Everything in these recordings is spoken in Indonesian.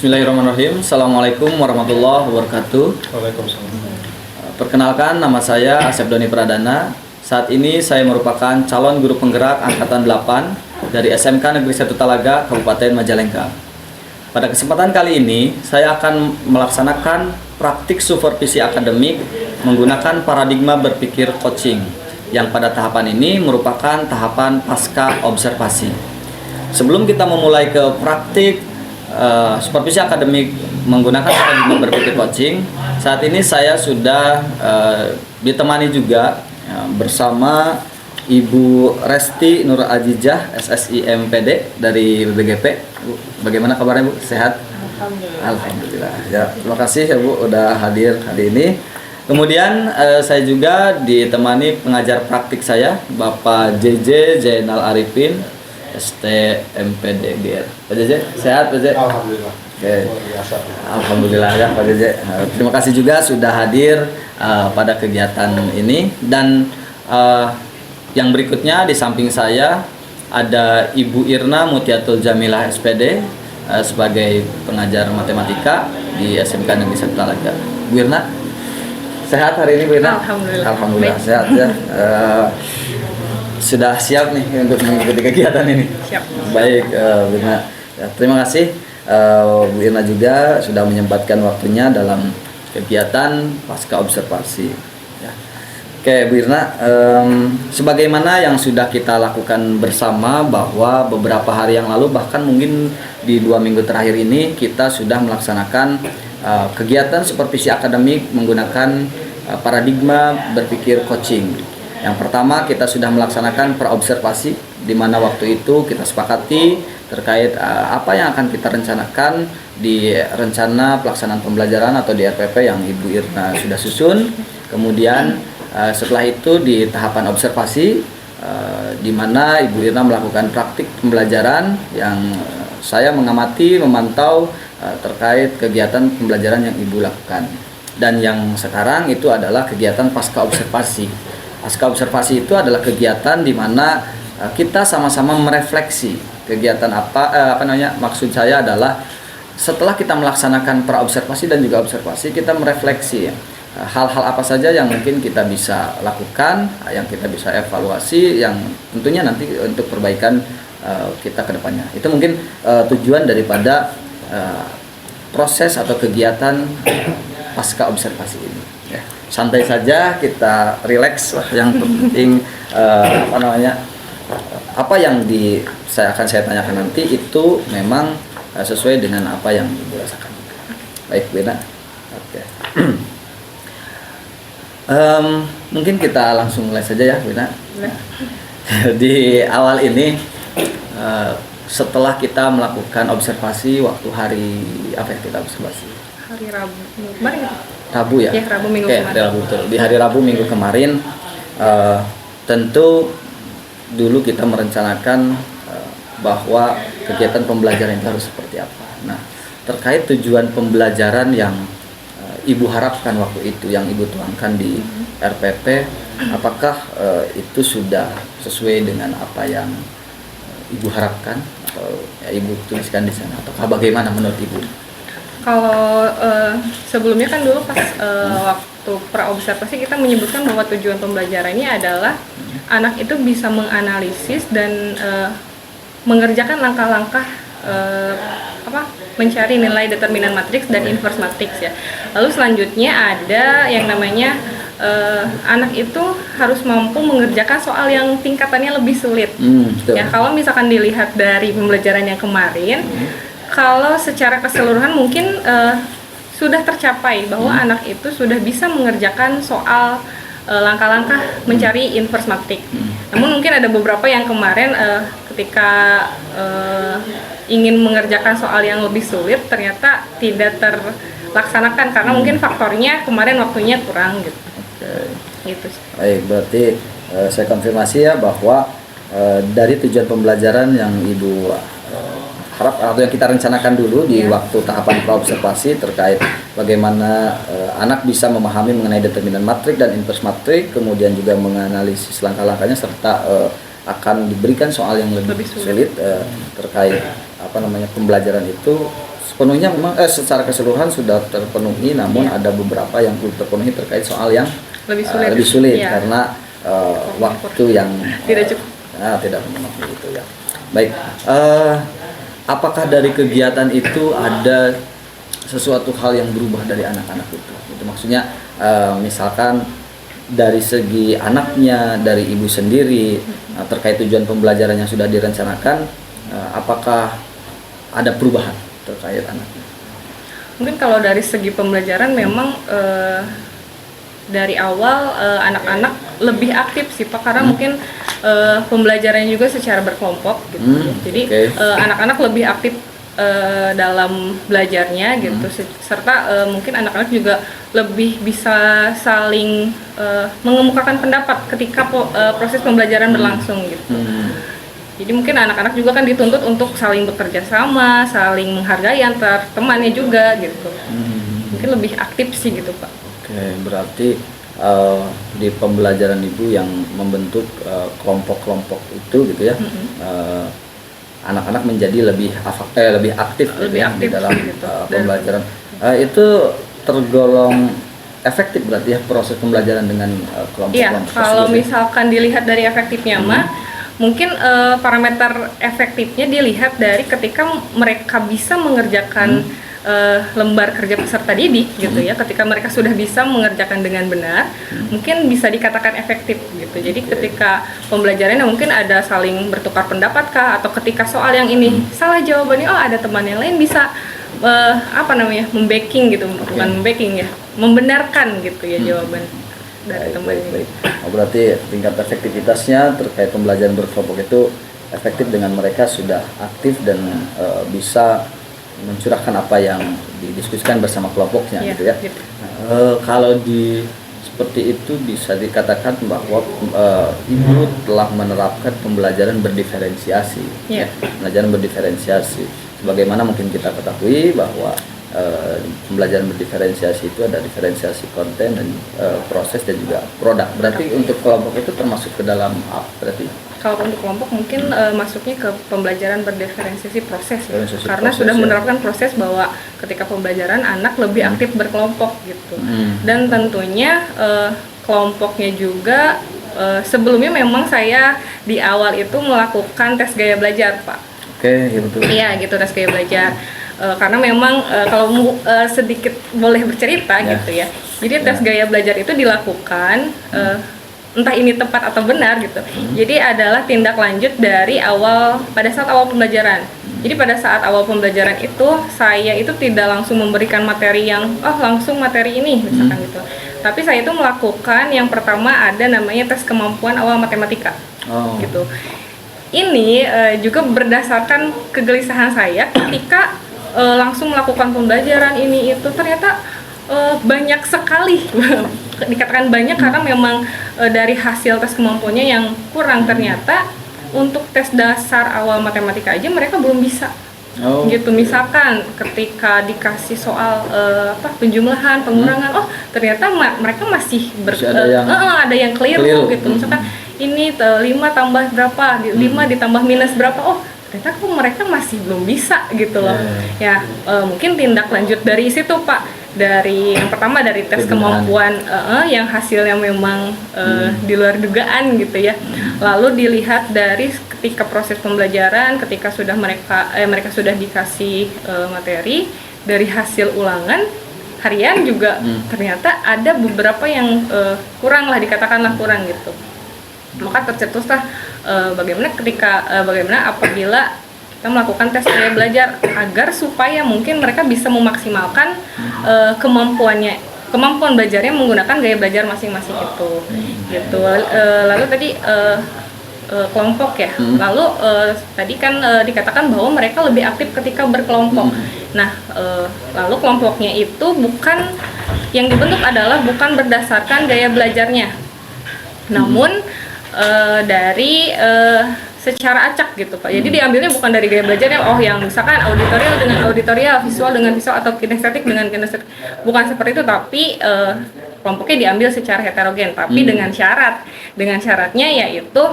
Bismillahirrahmanirrahim. Assalamualaikum warahmatullahi wabarakatuh. Waalaikumsalam. Perkenalkan, nama saya Asep Doni Pradana. Saat ini saya merupakan calon guru penggerak Angkatan 8 dari SMK Negeri 1 Talaga, Kabupaten Majalengka. Pada kesempatan kali ini, saya akan melaksanakan praktik supervisi akademik menggunakan paradigma berpikir coaching, yang pada tahapan ini merupakan tahapan pasca observasi. Sebelum kita memulai ke praktik supervisi akademik menggunakan paradigma berpikir coaching, saat ini saya sudah ditemani juga bersama Ibu Resti Nur Ajijah, SSI MPD dari BBGP. Bagaimana kabarnya, Bu? Sehat? Alhamdulillah. Alhamdulillah. Ya, terima kasih ya, Bu, udah hadir hari ini. Kemudian saya juga ditemani pengajar praktik saya, Bapak JJ Zainal Arifin, ST MPD GR. Pak JJ, sehat Pak JJ? Alhamdulillah. Oke. Alhamdulillah ya Pak JJ. Terima kasih juga sudah hadir pada kegiatan ini. Dan yang berikutnya di samping saya ada Ibu Irna Mutiatul Jamilah SPD sebagai pengajar matematika di SMK Negeri 1 Talaga. Bu Irna, sehat hari ini Bu Irna? Alhamdulillah. Alhamdulillah Baik. sehat ya. Sudah siap nih untuk mengikuti kegiatan ini? Siap. Baik, Bu Irna. Ya, terima kasih Bu Irna juga sudah menyempatkan waktunya dalam kegiatan pasca observasi. Ya. Oke, Bu Irna, sebagaimana yang sudah kita lakukan bersama bahwa beberapa hari yang lalu, bahkan mungkin di 2 minggu terakhir ini, kita sudah melaksanakan kegiatan supervisi akademik menggunakan paradigma berpikir coaching. Yang pertama, kita sudah melaksanakan praobservasi, di mana waktu itu kita sepakati terkait apa yang akan kita rencanakan di rencana pelaksanaan pembelajaran atau di RPP yang Ibu Irna sudah susun. Kemudian setelah itu di tahapan observasi, di mana Ibu Irna melakukan praktik pembelajaran yang saya mengamati, memantau terkait kegiatan pembelajaran yang Ibu lakukan. Dan yang sekarang itu adalah kegiatan pasca observasi. Pasca observasi itu adalah kegiatan di mana kita sama-sama merefleksi kegiatan maksud saya adalah setelah kita melaksanakan praobservasi dan juga observasi, kita merefleksi hal-hal apa saja yang mungkin kita bisa lakukan, yang kita bisa evaluasi, yang tentunya nanti untuk perbaikan kita ke depannya. Itu mungkin tujuan daripada proses atau kegiatan pasca observasi ini. Ya, santai saja, kita relax lah. Yang penting apa yang saya tanyakan nanti itu memang sesuai dengan apa yang Ibu rasakan. Baik, Bu Irna. Oke. Mungkin kita langsung mulai saja ya, Bu Irna. Di awal ini, setelah kita melakukan observasi waktu hari apa ya kita observasi? Hari Rabu kemarin ya? Rabu ya? Ya, Rabu minggu kemarin. Rabu, betul. Di hari Rabu minggu kemarin, tentu dulu kita merencanakan bahwa kegiatan pembelajaran itu harus seperti apa. Nah, terkait tujuan pembelajaran yang Ibu harapkan waktu itu, yang Ibu tuangkan di RPP, apakah itu sudah sesuai dengan apa yang Ibu harapkan atau Ibu tuliskan di sana, ataukah bagaimana menurut Ibu? Kalau sebelumnya kan dulu pas waktu praobservasi kita menyebutkan bahwa tujuan pembelajaran ini adalah anak itu bisa menganalisis dan mengerjakan langkah-langkah mencari nilai determinan matriks dan inverse matriks ya. Lalu selanjutnya ada yang namanya anak itu harus mampu mengerjakan soal yang tingkatannya lebih sulit. Ya, kalau misalkan dilihat dari pembelajaran yang kemarin, kalau secara keseluruhan mungkin sudah tercapai bahwa anak itu sudah bisa mengerjakan soal langkah-langkah mencari inverse matriks. Namun mungkin ada beberapa yang kemarin ketika ingin mengerjakan soal yang lebih sulit ternyata tidak terlaksanakan karena mungkin faktornya kemarin waktunya kurang gitu. Oke. Gitu. Baik, berarti saya konfirmasi ya bahwa dari tujuan pembelajaran yang Ibu harap atau yang kita rencanakan dulu di waktu tahapan praobservasi terkait bagaimana anak bisa memahami mengenai determinan matrik dan inverse matrik, kemudian juga menganalisis langkah-langkahnya serta akan diberikan soal yang lebih sulit terkait pembelajaran itu sepenuhnya memang secara keseluruhan sudah terpenuhi, namun ada beberapa yang belum terpenuhi terkait soal yang lebih sulit karena waktu yang tidak cukup. Tidak memenuhi itu ya. Baik, apakah dari kegiatan itu ada sesuatu hal yang berubah dari anak-anak itu? Itu maksudnya misalkan dari segi anaknya, dari ibu sendiri, terkait tujuan pembelajaran yang sudah direncanakan, apakah ada perubahan terkait anaknya? Mungkin kalau dari segi pembelajaran memang dari awal anak-anak lebih aktif sih Pak, karena mungkin pembelajarannya juga secara berkelompok gitu. Jadi anak-anak lebih aktif dalam belajarnya gitu, serta mungkin anak-anak juga lebih bisa saling mengemukakan pendapat ketika proses pembelajaran berlangsung gitu. Jadi mungkin anak-anak juga kan dituntut untuk saling bekerja sama, saling menghargai antar temannya juga gitu. Mungkin lebih aktif sih gitu Pak. Oke, berarti di pembelajaran Ibu yang membentuk kelompok-kelompok itu gitu ya, anak-anak menjadi lebih aktif di dalam gitu. pembelajaran. Itu tergolong efektif berarti ya proses pembelajaran dengan kelompok-kelompok. Iya, kalau misalkan dilihat dari efektifnya mungkin parameter efektifnya dilihat dari ketika mereka bisa mengerjakan lembar kerja peserta didik gitu ya, ketika mereka sudah bisa mengerjakan dengan benar, mungkin bisa dikatakan efektif gitu. Jadi ketika pembelajarannya mungkin ada saling bertukar pendapat kah, atau ketika soal yang ini salah jawabannya, ada teman yang lain bisa membacking gitu, bukan membacking ya, membenarkan gitu ya jawaban dari teman ini. Berarti tingkat efektivitasnya terkait pembelajaran berkelompok itu efektif dengan mereka sudah aktif dan bisa mencurahkan apa yang didiskusikan bersama kelompoknya gitu ya. Kalau seperti itu bisa dikatakan bahwa Ibu telah menerapkan pembelajaran berdiferensiasi. Pembelajaran berdiferensiasi. Sebagaimana mungkin kita ketahui bahwa pembelajaran berdiferensiasi itu ada diferensiasi konten dan proses dan juga produk. Berarti untuk kelompok itu termasuk ke dalam apa berarti? Kalau untuk kelompok mungkin masuknya ke pembelajaran berdiferensiasi proses ya. Karena sudah menerapkan proses bahwa ketika pembelajaran anak lebih aktif berkelompok gitu. Dan tentunya kelompoknya juga sebelumnya memang saya di awal itu melakukan tes gaya belajar Pak. Oke, betul. Iya gitu, tes gaya belajar. Karena memang kalau sedikit boleh bercerita gitu ya. Jadi tes gaya belajar itu dilakukan entah ini tepat atau benar gitu. Jadi adalah tindak lanjut dari pada saat awal pembelajaran. Jadi pada saat awal pembelajaran itu saya itu tidak langsung memberikan materi yang langsung materi ini misalkan gitu. Tapi saya itu melakukan yang pertama ada namanya tes kemampuan awal matematika. Gitu. Ini juga berdasarkan kegelisahan saya ketika langsung melakukan pembelajaran ini itu ternyata banyak sekali dikatakan banyak karena memang dari hasil tes kemampuannya yang kurang, ternyata untuk tes dasar awal matematika aja mereka belum bisa. Gitu, misalkan ketika dikasih soal penjumlahan, pengurangan, ternyata mereka masih ada yang keliru gitu. Misalkan ini 5 tambah berapa, 5 ditambah minus berapa, ternyata kok mereka masih belum bisa gitu loh. Mungkin tindak lanjut dari situ Pak, dari yang pertama dari tes kemampuan yang hasilnya memang di luar dugaan gitu ya. Lalu dilihat dari ketika proses pembelajaran, ketika sudah mereka sudah dikasih materi, dari hasil ulangan harian juga ternyata ada beberapa yang kurang gitu. Maka tercetuslah bagaimana apabila kita melakukan tes gaya belajar agar supaya mungkin mereka bisa memaksimalkan kemampuan belajarnya menggunakan gaya belajar masing-masing itu gitu. Lalu tadi kelompok ya. Lalu tadi kan dikatakan bahwa mereka lebih aktif ketika berkelompok. Nah, lalu kelompoknya itu yang dibentuk adalah bukan berdasarkan gaya belajarnya, namun dari secara acak gitu Pak. Jadi diambilnya bukan dari gaya belajarnya, yang misalkan auditorial dengan auditorial, visual dengan visual, atau kinestetik dengan kinestetik. Bukan seperti itu, tapi kelompoknya diambil secara heterogen, tapi dengan syaratnya yaitu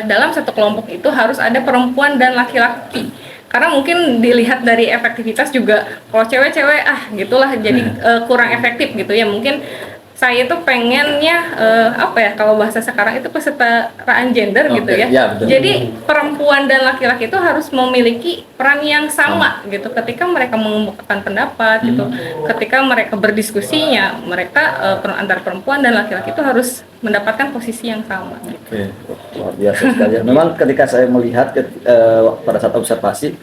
dalam satu kelompok itu harus ada perempuan dan laki-laki. karena mungkin dilihat dari efektivitas juga, kalau cewek-cewek gitulah jadi kurang efektif gitu ya. Mungkin saya itu pengennya apa ya, kalau bahasa sekarang itu kesetaraan gender gitu ya. Ya, betul. Jadi perempuan dan laki-laki itu harus memiliki peran yang sama gitu ketika mereka mengemukakan pendapat gitu. Ketika mereka berdiskusinya, mereka antar perempuan dan laki-laki itu harus mendapatkan posisi yang sama gitu. Oke, luar biasa sekali. Memang ketika saya melihat pada saat observasi,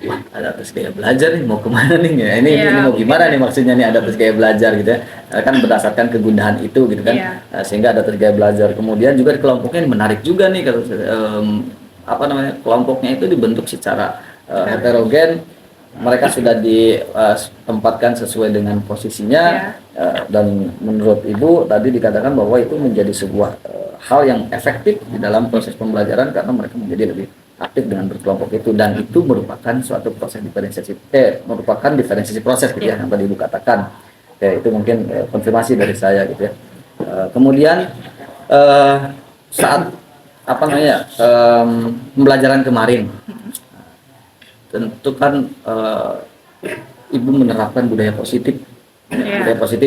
wah, ada tes gaya belajar nih, mau kemana nih ya? Ini mau gimana nih maksudnya nih ada tes gaya belajar gitu ya? Kan berdasarkan kegundahan itu gitu kan, sehingga ada tes gaya belajar. Kemudian juga di kelompoknya menarik juga nih, kelompoknya itu dibentuk secara heterogen. Mereka sudah ditempatkan sesuai dengan posisinya, dan menurut Ibu tadi dikatakan bahwa itu menjadi sebuah hal yang efektif di dalam proses pembelajaran karena mereka menjadi lebih aktif dengan berkelompok itu, dan itu merupakan suatu proses diferensiasi proses gitu ya, yang tadi Ibu katakan. Itu mungkin konfirmasi dari saya gitu ya. Kemudian saat pembelajaran kemarin, tentu kan Ibu menerapkan budaya positif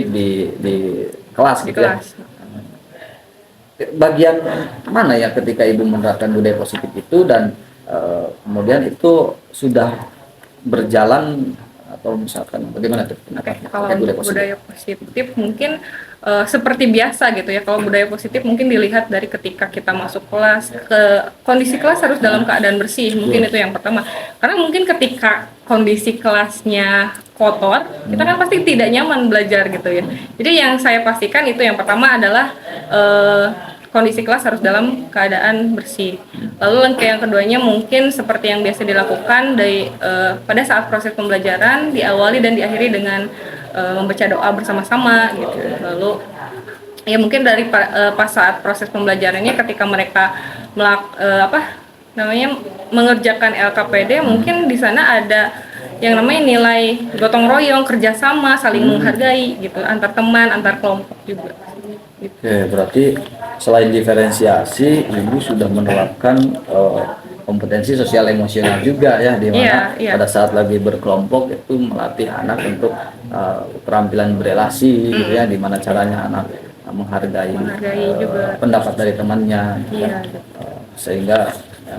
di kelas gitu ya. Bagian mana ya ketika Ibu menerapkan budaya positif itu, dan kemudian itu sudah berjalan atau misalkan bagaimana tuh? Kalau budaya positif mungkin seperti biasa gitu ya. Kalau budaya positif mungkin dilihat dari ketika kita masuk kelas, kondisi kelas harus dalam keadaan bersih, mungkin itu yang pertama. Karena mungkin ketika kondisi kelasnya kotor, kita kan pasti tidak nyaman belajar gitu ya. Jadi yang saya pastikan itu yang pertama adalah kondisi kelas harus dalam keadaan bersih. Lalu langkah yang keduanya mungkin seperti yang biasa dilakukan pada saat proses pembelajaran, diawali dan diakhiri dengan membaca doa bersama-sama gitu. Lalu ya mungkin dari pas saat proses pembelajarannya ketika mereka mengerjakan LKPD, mungkin di sana ada yang namanya nilai gotong royong, kerjasama, saling menghargai gitu, antar teman, antar kelompok juga. Gitu. Oke, berarti selain diferensiasi, Ibu sudah menerapkan kompetensi sosial emosional juga ya, di mana pada saat lagi berkelompok itu melatih anak untuk keterampilan berelasi gitu ya, di mana caranya anak menghargai juga pendapat dari temannya, sehingga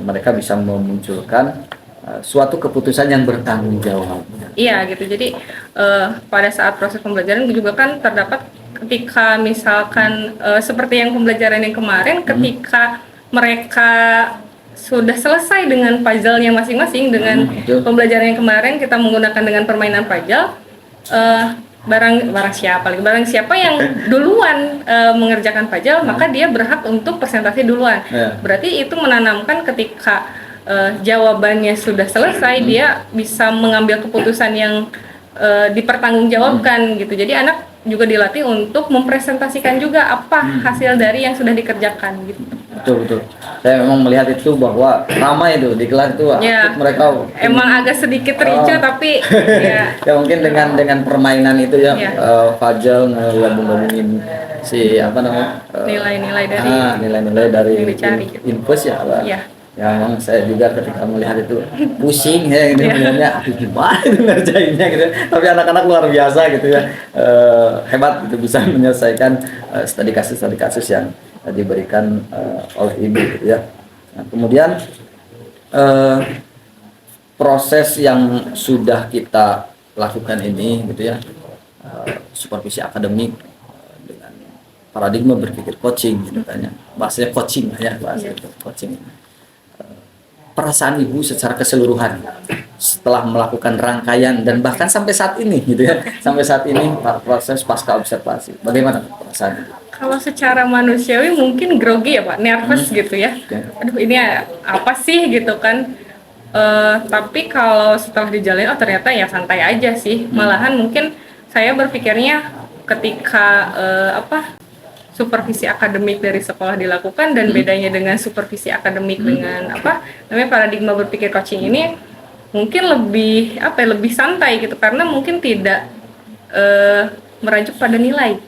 mereka bisa memunculkan suatu keputusan yang bertanggung jawab. Iya gitu. Jadi pada saat proses pembelajaran juga kan terdapat ketika misalkan seperti yang pembelajaran yang kemarin, ketika mereka sudah selesai dengan puzzle-nya masing-masing dengan pembelajaran yang kemarin kita menggunakan dengan permainan puzzle, barang siapa yang duluan mengerjakan puzzle, maka dia berhak untuk presentasi duluan. Berarti itu menanamkan ketika jawabannya sudah selesai, dia bisa mengambil keputusan yang dipertanggungjawabkan gitu. Jadi anak juga dilatih untuk mempresentasikan juga apa hasil dari yang sudah dikerjakan gitu. Betul. Saya memang melihat itu bahwa ramai itu di kelas itu mereka emang agak sedikit ricuh tapi ya mungkin dengan permainan itu ya, puzzle ngomongin nilai-nilai dari infus ya. Ya memang saya juga ketika melihat itu pusing ya gitu, melihatnya gimana itu ngerjainnya gitu, tapi anak-anak luar biasa gitu ya, hebat gitu, bisa menyelesaikan studi kasus yang diberikan oleh Ibu gitu ya. Nah, kemudian proses yang sudah kita lakukan ini gitu ya, supervisi akademik dengan paradigma berpikir coaching gitu kan ya, bahasanya coaching ya, itu coaching. Perasaan Ibu secara keseluruhan setelah melakukan rangkaian dan bahkan sampai saat ini gitu ya, sampai saat ini proses pasca observasi, bagaimana perasaan Ibu? Kalau secara manusiawi mungkin grogi ya Pak, nervous gitu ya. Aduh ini apa sih gitu kan. Tapi kalau setelah dijalani ternyata ya santai aja sih. Malahan mungkin saya berpikirnya ketika supervisi akademik dari sekolah dilakukan dan bedanya dengan supervisi akademik dengan paradigma berpikir coaching ini mungkin lebih santai gitu, karena mungkin tidak merujuk pada nilai.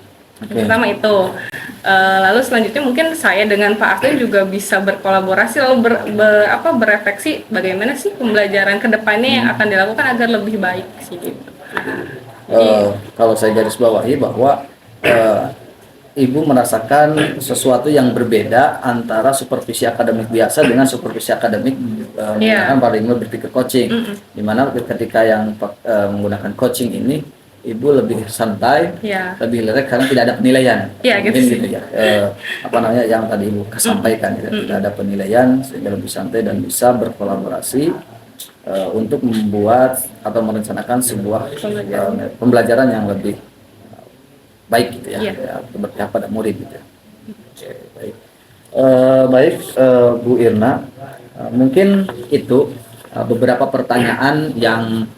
Pertama itu. Lalu selanjutnya mungkin saya dengan Pak Aslen juga bisa berkolaborasi lalu berefleksi bagaimana sih pembelajaran kedepannya yang akan dilakukan agar lebih baik sih gitu. Kalau saya garis bawahi bahwa Ibu merasakan sesuatu yang berbeda antara supervisi akademik biasa dengan supervisi akademik menggunakan paradigma berpikir coaching. Dimana ketika yang menggunakan coaching ini, Ibu lebih santai, lebih rileks karena tidak ada penilaian. Mungkin gitu ya. Yang tadi Ibu sampaikan, tidak ada penilaian sehingga lebih santai dan bisa berkolaborasi untuk membuat atau merencanakan sebuah pembelajaran yang lebih baik gitu ya, berpihak pada murid gitu ya. Baik, Bu Irna, mungkin itu beberapa pertanyaan yang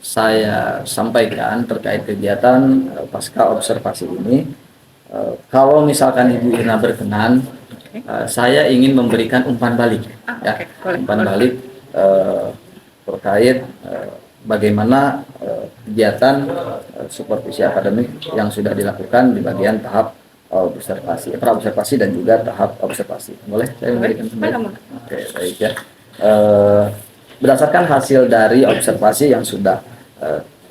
saya sampaikan terkait kegiatan pasca observasi ini. Kalau misalkan Ibu Irna berkenan, saya ingin memberikan umpan balik, umpan balik terkait bagaimana kegiatan supervisi akademik yang sudah dilakukan di bagian tahap observasi, pra-observasi dan juga tahap observasi. Boleh saya memberikan pendapat? Oke, baik ya. Berdasarkan hasil dari observasi yang sudah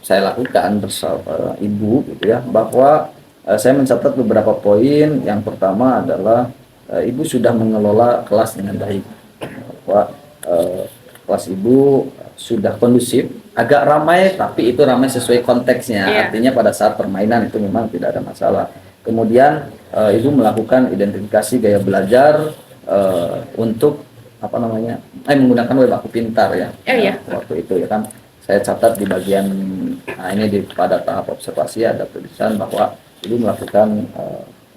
saya lakukan bersama Ibu, gitu ya, bahwa saya mencatat beberapa poin. Yang pertama adalah Ibu sudah mengelola kelas dengan baik, bahwa kelas Ibu sudah kondusif, agak ramai tapi itu ramai sesuai konteksnya. Artinya pada saat permainan itu memang tidak ada masalah. Kemudian Ibu melakukan identifikasi gaya belajar untuk menggunakan web aku pintar ya. Waktu itu ya kan saya catat di bagian pada tahap observasi ada tulisan bahwa Ibu melakukan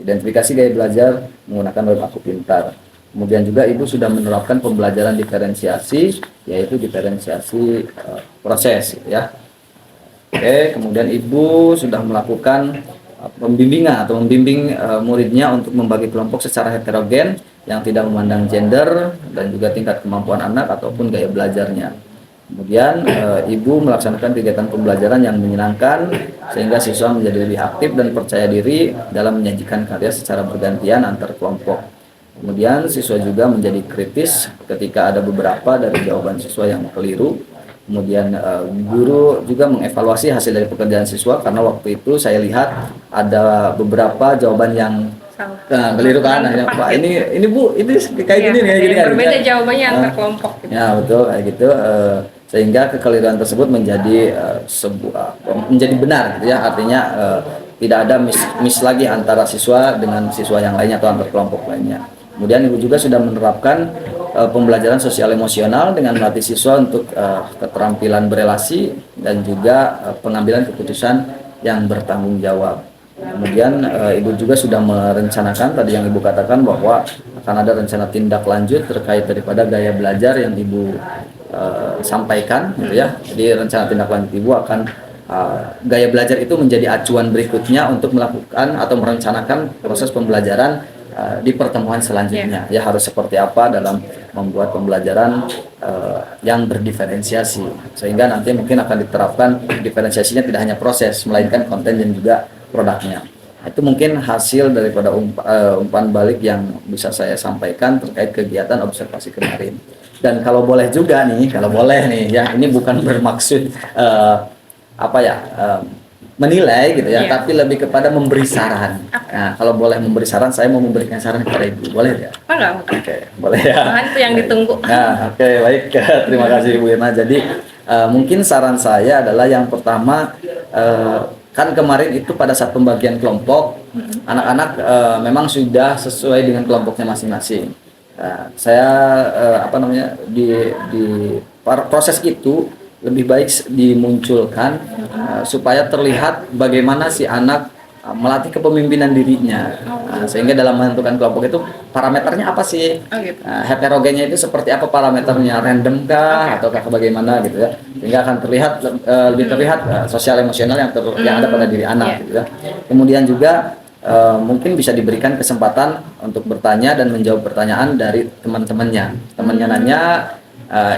identifikasi gaya belajar menggunakan web aku pintar. Kemudian juga Ibu sudah menerapkan pembelajaran diferensiasi, yaitu diferensiasi proses ya. Oke, kemudian Ibu sudah melakukan pembimbingan atau membimbing muridnya untuk membagi kelompok secara heterogen yang tidak memandang gender dan juga tingkat kemampuan anak ataupun gaya belajarnya. Kemudian Ibu melaksanakan kegiatan pembelajaran yang menyenangkan sehingga siswa menjadi lebih aktif dan percaya diri dalam menyajikan karya secara bergantian antar kelompok. Kemudian siswa juga menjadi kritis ketika ada beberapa dari jawaban siswa yang keliru. Kemudian guru juga mengevaluasi hasil dari pekerjaan siswa karena waktu itu saya lihat ada beberapa jawaban yang keliru kan. Pak ini Bu, ini kayak gini nih, gini kan. Berbeda jawabannya antar kelompok. Gitu. Ya betul kayak gitu. Sehingga kekeliruan tersebut menjadi menjadi benar gitu ya. Artinya tidak ada miss lagi antara siswa dengan siswa yang lainnya atau antar kelompok lainnya. Kemudian Ibu juga sudah menerapkan pembelajaran sosial emosional dengan melatih siswa untuk keterampilan berelasi dan juga pengambilan keputusan yang bertanggung jawab. Kemudian Ibu juga sudah merencanakan tadi yang Ibu katakan bahwa akan ada rencana tindak lanjut terkait daripada gaya belajar yang Ibu sampaikan gitu ya. Jadi rencana tindak lanjut Ibu akan gaya belajar itu menjadi acuan berikutnya untuk melakukan atau merencanakan proses pembelajaran di pertemuan selanjutnya. Ya harus seperti apa dalam membuat pembelajaran yang berdiferensiasi sehingga nanti mungkin akan diterapkan diferensiasinya tidak hanya proses melainkan konten dan juga produknya. Itu mungkin hasil daripada umpan balik yang bisa saya sampaikan terkait kegiatan observasi kemarin. Dan kalau boleh juga nih, ya, ini bukan bermaksud menilai gitu ya, tapi lebih kepada memberi saran. Nah, kalau boleh memberi saran, saya mau memberikan saran kepada Ibu, boleh ya? Oke, boleh ya. Itu yang ditunggu. Nah, oke, baik. Terima kasih Ibu Irna. Jadi mungkin saran saya adalah yang pertama, kan kemarin itu pada saat pembagian kelompok, anak-anak memang sudah sesuai dengan kelompoknya masing-masing. Saya di proses itu lebih baik dimunculkan supaya terlihat bagaimana si anak melatih kepemimpinan dirinya, sehingga dalam menentukan kelompok itu parameternya apa sih, heterogennya itu seperti apa parameternya, random kah ataukah bagaimana gitu ya, sehingga akan terlihat lebih terlihat sosial emosional yang ada pada diri anak gitu ya. Kemudian juga mungkin bisa diberikan kesempatan untuk bertanya dan menjawab pertanyaan dari teman-temannya nanya,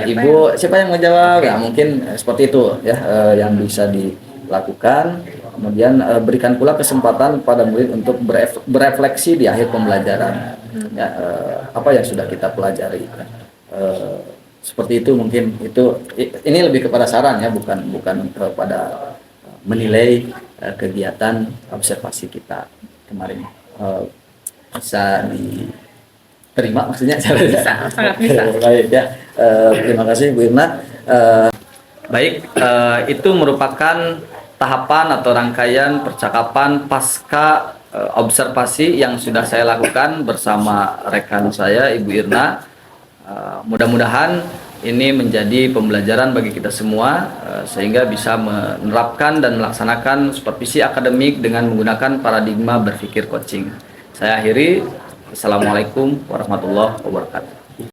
Ibu siapa yang menjawab, ya mungkin seperti itu ya yang bisa dilakukan. Kemudian berikan pula kesempatan pada murid untuk berefleksi di akhir pembelajaran. Ya, apa yang sudah kita pelajari. Seperti itu mungkin ini lebih kepada saran ya, bukan kepada menilai kegiatan observasi kita kemarin. Bisa diterima maksudnya? Bisa, sangat bisa. Baik ya. Terima kasih Bu Irna. Baik, itu merupakan tahapan atau rangkaian percakapan pasca observasi yang sudah saya lakukan bersama rekan saya Ibu Irna. Mudah-mudahan ini menjadi pembelajaran bagi kita semua sehingga bisa menerapkan dan melaksanakan supervisi akademik dengan menggunakan paradigma berpikir coaching. Saya akhiri. Assalamualaikum warahmatullahi wabarakatuh.